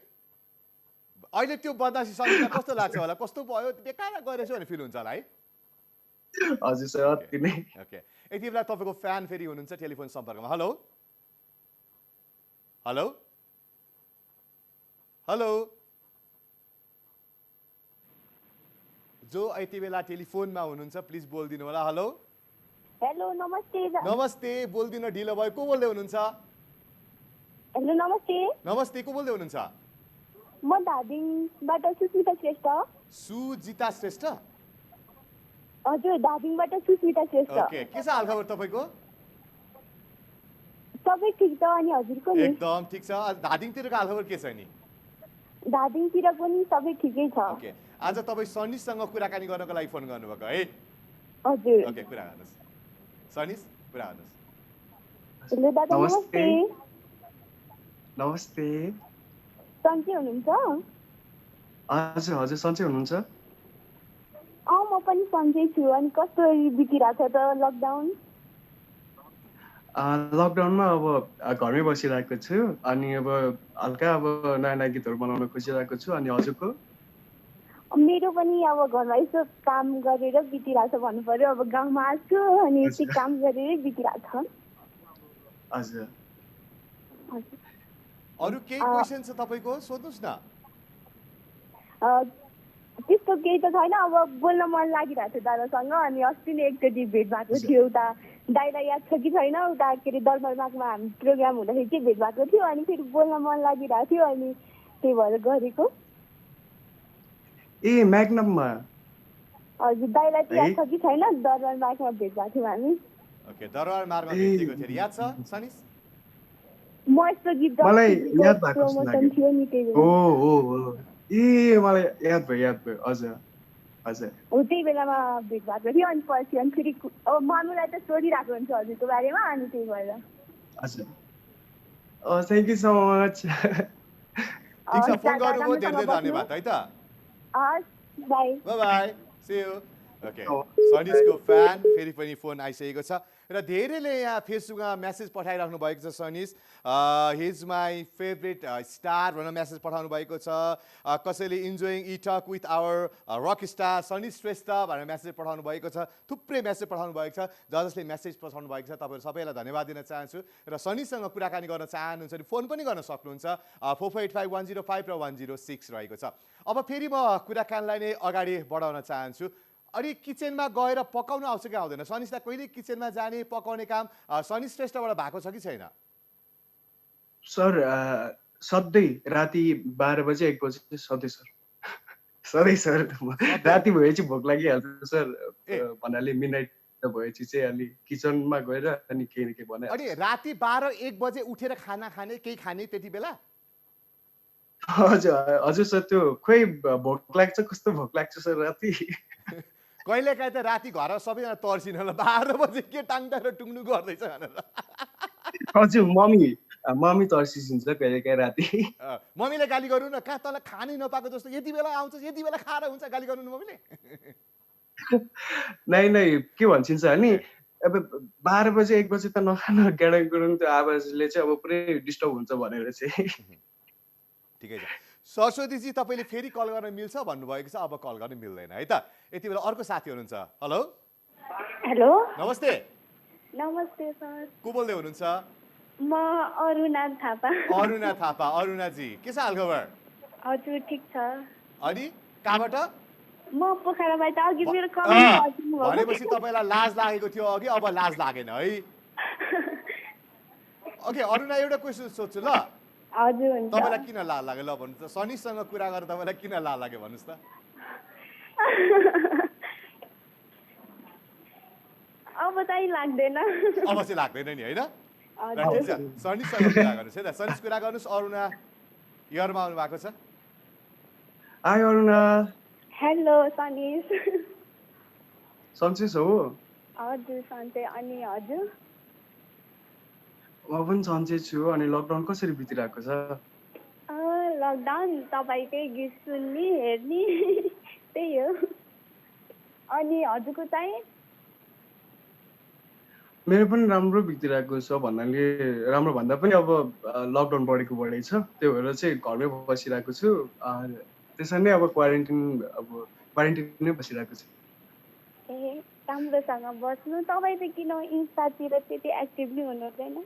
अहिले त्यो बदमासी सम्झिँदा कस्तो लाग्छ होला? कस्तो भयो, बेकार गरेछ भने फिल हुन्छ होला है? हजुर सर, अति नै। ओके, यति बेला तपाईँको फ्यान फेरि हुनुहुन्छ टेलिफोन सम्पर्कमा। हेलो हेलो हेलो, जो यति बेला टेलिफोनमा हुनुहुन्छ प्लिज बोलिदिनु होला। हेलो हेलो, नमस्ते। नमस्ते, बोलिदिनु ढिलो भयो। को बोल्दै हुनुहुन्छ? हेलो नमस्ते। नमस्ते, को बोल्दै हुनुहुन्छ? म धादिङबाट सुस्मिता श्रेष्ठ। सुजिता श्रेष्ठ? हजुर, धादिङबाट सुस्मिता श्रेष्ठ। ओके, के छ हालखबर तपाईँको? सबै ठिक छ, अनि हजुरको नि? एकदम ठिक छ। धादिङतिरको हालखबर के छ नि? धादिङतिर पनि सबै ठिकै छ। ओके, आज तपाईँ सनिससँग कुराकानी गर्नको लागि फोन गर्नुभएको है? हजुर। ओके, कुरा गर्नुहोस् सनिस, कुरा गर्नुहोस्। हेलो दादा, नमस्ते। नमस्ते। सन्चै हुनुहुन्छ? हजुर सन्चै हुनुहुन्छ? म पनि सन्चै छु। अनि कस्तो बितिरहेको छ त लकडाउन? लकडाउनमा अब घरमै बसिरहेको छु। अनि अब हल्का अब नयाँ गीतहरू बनाउन खोजिरहेको छु। अनि हजुरको? मेरो पनि अब घरमा यसो काम गरेर बितिरहेको छ भन्नु पर्यो। अब गाउँमा आएको छु अनि यति काम गरेरै बितिरहेको छ। हजुर। अरू केही क्वेसन छ तपाईँको? सोध्नुहोस् न। त्यस्तो केही त छैन। अब बोल्न मन लागिरहेको थियो दादासँग। अनि अस्ति नै एकचोटि भेट भएको थियो। उता दाइलाई याद छ कि छैन, उता के अरे दरबारबागमा हामी प्रोग्राम हुँदाखेरि चाहिँ भेट भएको थियो। अनि फेरि बोल्न मन लागिरहेको थियो, अनि त्यही भएर गरेको। ए म्याग्नममा? हजुर, दाइलाई चाहिँ याद छ कि छैन, दरबारबागमा भेट भएको थियौँ हामी। ओके, दरबारबागमा भेटेको थियो, याद छ सनिस? म यस्तो गीत मलाई याद भएको प्रमोसन थियो नि त्यही हो। ए मलाई याद भयो हजुर। हजुर हो त्यही बेलामा भेट भएको थियो अनि पछि अनि फेरि अब मम्मीलाई त सोधिरहेको हुन्छ हजुरको बारेमा अनि त्यही भएर हजुर थ्याङ्क यू सो मच ठिक छ, फोन गर्नुभयो, धेरै धेरै धन्यवाद है त। हस् bye bye, see you. Okay, सनिसको फ्यान फेरि पनि फोन आइसकेको छ र धेरैले यहाँ फेसबुकमा मेसेज पठाइराख्नु भएको छ। Sanish his my favourite star भनेर मेसेज पठाउनु भएको छ। कसैले enjoying a talk with our rock star Sanish Shrestha भनेर मेसेज पठाउनु भएको छ। थुप्रै मेसेज पठाउनु भएको छ। जसले मेसेज पठाउनु भएको छ तपाईँहरू सबैलाई धन्यवाद दिन चाहन्छु र सनिससँग कुराकानी गर्न चाहनुहुन्छ भने फोन पनि गर्न सक्नुहुन्छ। 4485 105 र 106 रहेको छ। अब फेरि म कुराकानीलाई नै अगाडि बढाउन चाहन्छु। अनि किचनमा गएर पकाउनु आउँछ कि आउँदैन? सनिसलाई कहिले किचनमा जाने पकाउने काम सनिस श्रेष्ठबाट भएको छ कि छैन? सर सधैँ राति 12 बजे 1 बजे सधैँ सर सधैँ सर राति भएपछि भोक लागिहाल्छ सर भन्नाले मिडनाइट भएपछि चाहिँ अलि किचनमा गएर अनि केही न केही बनाइ। अनि राति 12-1 बजे उठेर खाना खाने केही खाने त्यति बेला? हजुर हजुर सर त्यो खोइ भोक लाग्छ कस्तो भोक लाग्छ सर राति कहिलेकाहीँ त राति घर सबैजना तर्सिन होला 12 बजे के टाङटाङ टुङ्नु गर्दैछ भनेर। हजुर मम्मी तर्सिन्छ कहिलेकाहीँ राति। मम्मीले गाली गर्नु न, कहाँ तँलाई खानै नपाएको जस्तो यति बेला आउँछ यति बेला खाएर हुन्छ, गाली गर्नु न मम्मीले। नै के भन्छन् सर अनि अब 12 बजे 1 बजे त नखान गेडङ गुडुङ त्यो आवाजले चाहिँ अब पुरै डिस्टर्ब हुन्छ भनेर चाहिँ। ठिकै छ सरस्वतीजी, तपाईँले फेरि कल गर्न मिल्छ भन्नुभएको छ, अब कल गर्न मिल्दैन है त। यति बेला अर्को साथी हुनुहुन्छ। हेलो हेलो नमस्ते। नमस्ते सर को बोल्दै हुनुहुन्छ? म अरुणा थापा। अरुणा थापा। अरुणाजी के छ हालखबर? हजुर ठिक छ। अनि कहाँबाट? म पोखराबाट। अघि मेरो कमेन्ट भनेपछि तपाईँलाई लाज लागेको थियो अघि, अब लाज लागेन है? ओके अरुणा, एउटा क्वेसन सोध्छु ल। हजुर हुन्छ। तपाईँलाई किन लाज लाग्यो ल भन्नुहोस् त? सनिसँग कुरा गरेर तपाईँलाई किन लाज लाग्यो भन्नुहोस् त? अब चाहिँ लाग्दैन। अब चाहिँ लाग्दैन नि होइन? ठिक छ, सनिसँग कुरा गर्नुहोस् है त। सनिस कुरा गर्नुहोस्। अरुणा इयरमा आउनु भएको छ। हाई अरुणा। हेलो सनिस। सन्चै छ हो? हजुर सन्चै। अनि हजुर? म पनि सन्चै छु। अनि लकडाउन कसरी बितिरहेको छ? लकडाउन तपाईँकै गीत सुन्ने हेर्ने त्यही हो। अनि हजुरको चाहिँ? मेरो पनि राम्रो बितिरहेको छ भन्नाले राम्रो भन्दा पनि अब लकडाउन बढेको बढै छ, त्यही भएर चाहिँ घरमै बसिरहेको छु। त्यसरी नै अब क्वारेन्टिन नै बसिरहेको छु। ए राम्रोसँग बस्नु। तपाईँ त किन इन्स्टातिर त्यति एक्टिभली हुनुहुँदैन?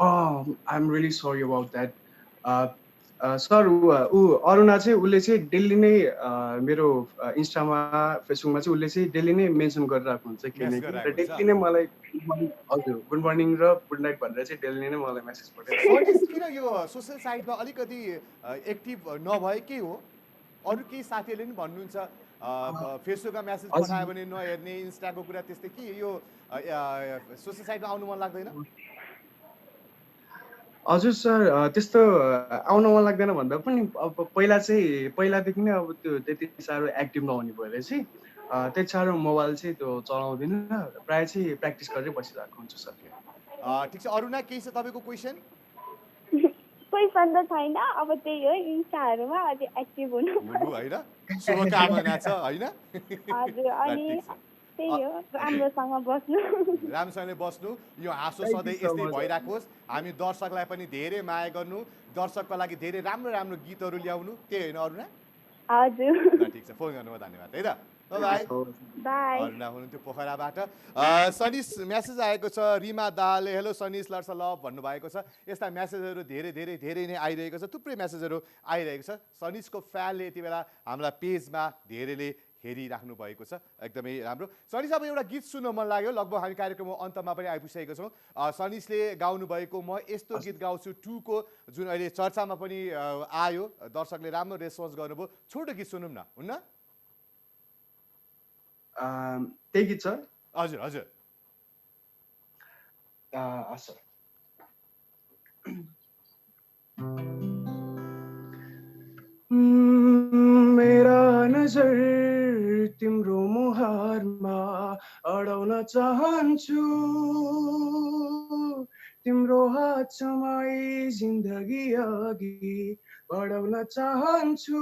I am really sorry about that sir. Aruna चाहिँ उसले चाहिँ डेली नै मेरो इन्स्टामा फेसबुकमा चाहिँ उसले चाहिँ डेली नै मेन्सन गरिरहेको हुन्छ किनकि र डेली नै मलाई हजुर गुड मर्निङ र गुड नाइट भनेर चाहिँ डेली नै मलाई मेसेज पठाइरहेको। किन यो सोसियल साइटमा अलिकति एक्टिभ नभए के हो? अरू केही साथीहरूले पनि भन्नुहुन्छ फेसबुकमा मेसेज पठायो भने नहेर्ने, इन्स्टाको कुरा त्यस्तै, कि यो सोसियल साइटमा आउनु मन लाग्दैन? हजुर सर त्यस्तो आउन मन लाग्दैन भन्दा पनि अब पहिलादेखि नै अब त्यो त्यति साह्रो एक्टिभ नहुने भएर चाहिँ त्यति साह्रो मोबाइल चाहिँ त्यो चलाउँदिनँ। प्रायः चाहिँ प्र्याक्टिस गरेर बसिरहेको हुन्छ सर। ठिक छ अरुणा, केही छ तपाईँको क्वेसन? क्वेसन त छैन, अब त्यही हो इन्स्टाहरूमा अझै एक्टिभ हुनु होइन? शुभकामना छ होइन? हजुर। अनि त्यही हो राम्रोसँग बस्नु। राम्रोसँगले बस्नु। यो हाँसो सधैँ यस्तै भइरहेको होस्। हामी दर्शकलाई पनि धेरै माया गर्नु, दर्शकको लागि धेरै राम्रो राम्रो गीतहरू ल्याउनु, त्यही होइन अरुणा? हजुर। ठिक छ, फोन गर्नुभयो धन्यवाद है त। By by. अरुणा हुनुहुन्थ्यो पोखराबाट। सनिस मेसेज आएको छ, रिमा दाले हेलो सनिस लड्स लभ भन्नुभएको छ। यस्ता मेसेजहरू धेरै धेरै धेरै नै आइरहेको छ, थुप्रै मेसेजहरू आइरहेको छ। सनिसको फ्यानले यति बेला हाम्रा पेजमा धेरैले हेरिराख्नु भएको छ, एकदमै राम्रो। सनिस अब एउटा गीत सुन्न मन लाग्यो, लगभग हामी कार्यक्रमको अन्तमा पनि आइपुगिसकेको छौँ। सनिसले गाउनु भएको म यस्तो गीत गाउँछु 2 को जुन अहिले चर्चामा पनि आयो, दर्शकले राम्रो रेस्पोन्स गर्नुभयो, छोटो गीत सुनौँ न, हुन्न? त्यही गीत सर? हजुर हजुर। मेरा नजर चाहन्छु तिम्रो हात समाई जिन्दगी अघि बढाउन चाहन्छु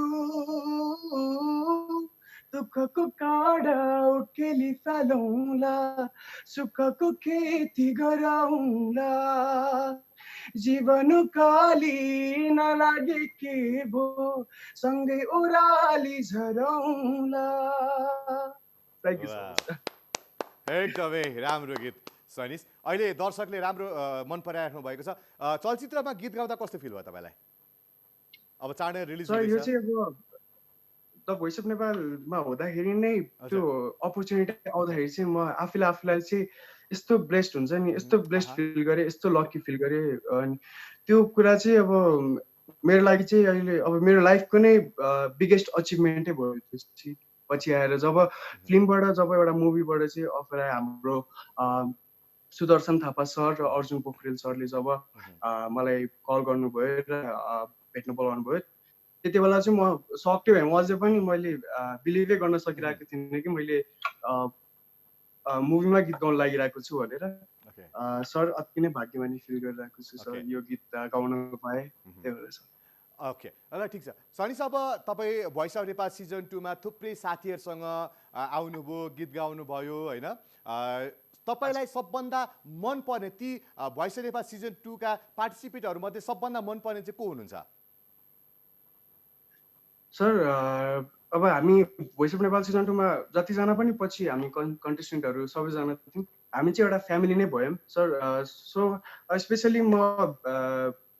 दुःखको काँडा उकेली फालौँला सुखको खेती गरौँला जीवन काली नलागे के भो सँगै ओह्राली झरौँला। Thank you so much. एकदमै राम्रो गीत सनिस। अहिले दर्शकले राम्रो मन पराइराख्नु भएको छ। चलचित्रमा गीत गाउँदा कस्तो फिल भयो तपाईँलाई? अब चाँडै रिलिज सर यो हुँदैछ। चाहिँ अब द भोइस अफ नेपालमा हुँदाखेरि नै त्यो अपर्च्युनिटी आउँदाखेरि चाहिँ म आफूलाई चाहिँ यस्तो ब्लेस्ड हुन्छ नि, यस्तो ब्लेस्ड फिल गरेँ, यस्तो लकी फिल गरेँ। अनि त्यो कुरा चाहिँ अब मेरो लागि चाहिँ अहिले अब मेरो लाइफको नै बिगेस्ट अचिभमेन्टै भयो त्यो चाहिँ। पछि आएर जब फिल्मबाट जब एउटा मुभीबाट चाहिँ अफर आयो हाम्रो सुदर्शन थापा सर र अर्जुन पोखरेल सरले जब मलाई कल गर्नुभयो र भेट्नु बोलाउनु भयो, त्यति बेला चाहिँ म सक्यो भएँ। अझै पनि मैले बिलिभै गर्न सकिरहेको थिइनँ कि मैले मुभीमा गीत गाउन लागिरहेको छु भनेर। सर अति नै भाग्यमानी फिल गरिरहेको छु सर, यो गीत गाउन पाएँ त्यही भएर सर। ओके, ल ठिक छ सनिस। अब तपाईँ भोइस अफ नेपाल सिजन 2 मा थुप्रै साथीहरूसँग आउनुभयो, गीत गाउनुभयो होइन? तपाईँलाई सबभन्दा मनपर्ने ती भोइस अफ नेपाल सिजन 2 का पार्टिसिपेटहरूमध्ये सबभन्दा मनपर्ने चाहिँ को हुनुहुन्छ? सर अब हामी भोइस अफ नेपाल सिजन 2 मा जतिजना पनि पछि हामी कन्टेस्टेन्टहरू सबैजना थियौँ, हामी चाहिँ एउटा फ्यामिली नै भयौँ सर। सो स्पेसली म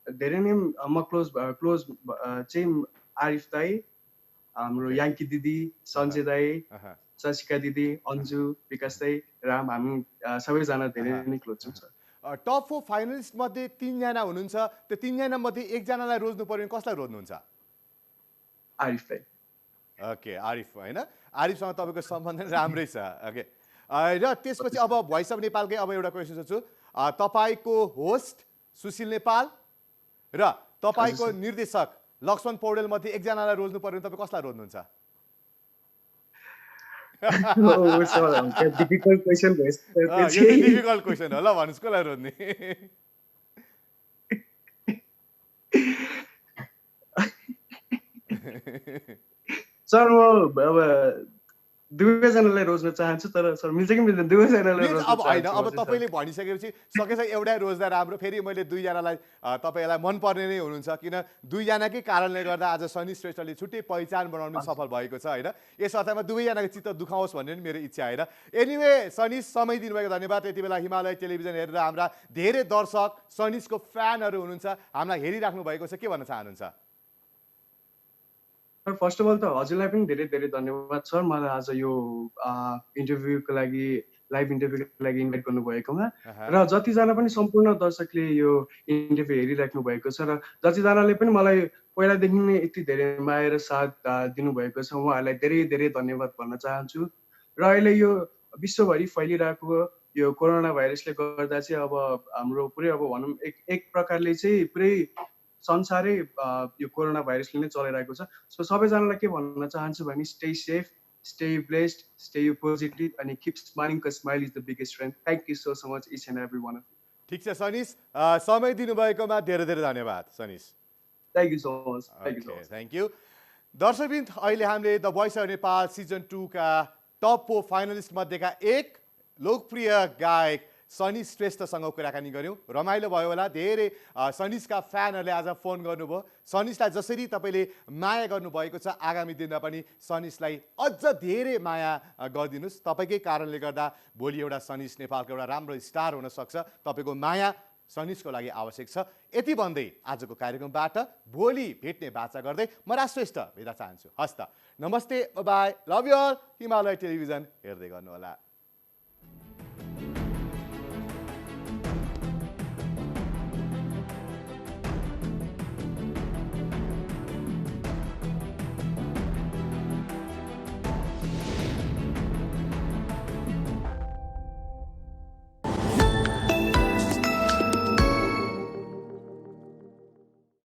धेरै नै म क्लोज चाहिँ आरिफ दाई, हाम्रो याङ्की दिदी, सञ्जय दाई, शशिका दिदी, अन्जु, विकास दाई, राम, हामी सबैजना धेरै नै क्लोज छौँ सर। टप 4 फाइनलिस्ट मध्ये 3 जना हुनुहुन्छ, त्यो 3 जना मध्ये एकजनालाई रोज्नु पर्यो भने कसलाई रोज्नुहुन्छ? आरिफ दाई। ओके, आरिफ होइन? आरिफसँग तपाईँको सम्बन्ध राम्रै छ। ओके, र त्यसपछि अब भोइस अफ नेपालकै अब एउटा क्वेसन सोध्छु। तपाईँको होस्ट सुशील नेपाल र तपाईँको निर्देशक लक्ष्मण पौडेल मध्ये एकजनालाई रोज्नु पर्यो भने तपाईँ कसलाई रोज्नुहुन्छ? डिफिकल्ट क्वेसन भयो। यो डिफिकल्ट क्वेसन हो, ल भन्नुहोस् कसलाई रोज्ने? सर म अब दुवैजनालाई रोज्न चाहन्छु, तर सर मिल्छ कि मिल्दैन? दुवैजनालाई रोज्न अब होइन, चाहन्छु। अब तपाईँले भनिसकेपछि सकेछ एउटै रोज्दा राम्रो। फेरि मैले दुईजनालाई तपाईँलाई मनपर्ने नै हुनुहुन्छ, किन दुईजनाकै कारणले गर्दा आज सनिस श्रेष्ठले छुट्टै पहिचान बनाउनु सफल भएको छ होइन? यस अर्थमा दुवैजनाको चित्त दुखाओस् भन्ने पनि मेरो इच्छा होइन। एनिवे सनिस, समय दिनुभएको धन्यवाद। यति बेला हिमालय टेलिभिजन हेरेर हाम्रा धेरै दर्शक सनिसको फ्यानहरू हुनुहुन्छ, हामीलाई हेरिराख्नु भएको छ, के भन्न चाहनुहुन्छ? सर फर्स्ट अफ अल त हजुरलाई पनि धेरै धेरै धन्यवाद सर, मलाई आज यो इन्टरभ्यूको लागि, लाइभ इन्टरभ्यूको लागि इन्भाइट गर्नुभएकोमा। र जतिजना पनि सम्पूर्ण दर्शकले यो इन्टरभ्यू हेरिराख्नु भएको छ र जतिजनाले पनि मलाई पहिलादेखि नै यति धेरै माया र साथ दिनुभएको छ, उहाँहरूलाई धेरै धेरै धन्यवाद भन्न चाहन्छु। र अहिले यो विश्वभरि फैलिरहेको यो कोरोना भाइरसले गर्दा चाहिँ अब हाम्रो पुरै अब भनौँ एक प्रकारले चाहिँ पुरै संसारै यो कोरोना भाइरसले नै चलाइरहेको छ। सो सबैजनालाई के भन्न चाहन्छु भने stay safe, stay blessed, stay positive अनि keep smiling because smile is the biggest strength. Thank you so much each and every one of you. ठिक छ सनिस, समय दिनुभएकोमा धेरै धेरै धन्यवाद Sanis. Thank you so much. Thank you. दर्शकवृन्द, अहिले हामीले the voice of Nepal season 2 का टप 4 फाइनलिस्ट मध्येका एक लोकप्रिय गायक सनिस श्रेष्ठसँग कुराकानी गऱ्यौँ। रमाइलो भयो होला, धेरै सनिसका फ्यानहरूले आज फोन गर्नुभयो। सनिसलाई जसरी तपाईँले माया गर्नुभएको छ, आगामी दिनमा पनि सनिसलाई अझ धेरै माया गरिदिनुहोस्। तपाईँकै कारणले गर्दा भोलि एउटा सनिस नेपालको एउटा राम्रो स्टार हुनसक्छ। तपाईँको माया सनिसको लागि आवश्यक छ। यति भन्दै आजको कार्यक्रमबाट भोलि भेट्ने बाचा गर्दै म राज श्रेष्ठ बिदा चाहन्छु। हस् त, नमस्ते, bye, love you all. Himalaya television हेर्दै गर्नुहोला।